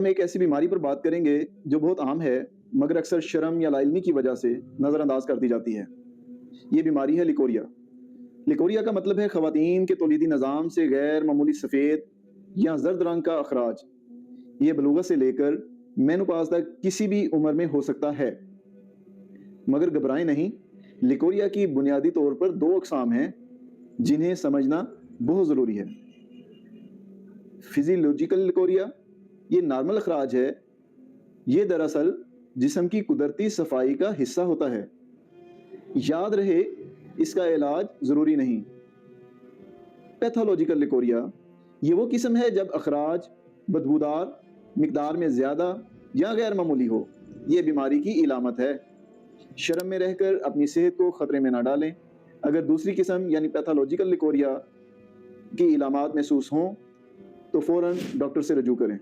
हम एक ऐसी बीमारी पर बात करेंगे जो बहुत आम है मगर अक्सर शर्म या लाइल्मी की वजह से नज़रअंदाज कर दी जाती है। ये बीमारी है लिकोरिया। लिकोरिया का मतलब है ख़वातीन के तौलीदी निज़ाम से गैर मामूली सफ़ेद या जर्द रंग का अखराज। ये बलूगत से लेकर मेनोपॉज़ तक किसी भी उम्र में हो सकता है। मगर घबराएं नहीं, लिकोरिया की बुनियादी तौर पर दो अक़साम हैं जिन्हें समझना बहुत ज़रूरी है। फिजियोलॉजिकल लिकोरिया, ये नॉर्मल अखराज है। ये दरअसल जिस्म की कुदरती सफाई का हिस्सा होता है। याद रहे, इसका इलाज ज़रूरी नहीं। पैथोलॉजिकल लिकोरिया, ये वो किस्म है जब अखराज बदबूदार, मिकदार में ज़्यादा या गैर मामूली हो। ये बीमारी की इलामत है। शर्म में रहकर अपनी सेहत को ख़तरे में ना डालें। अगर दूसरी किस्म यानी पैथोलॉजिकल लिकोरिया की इलामात महसूस हों तो फ़ौरन डॉक्टर से रजू करें।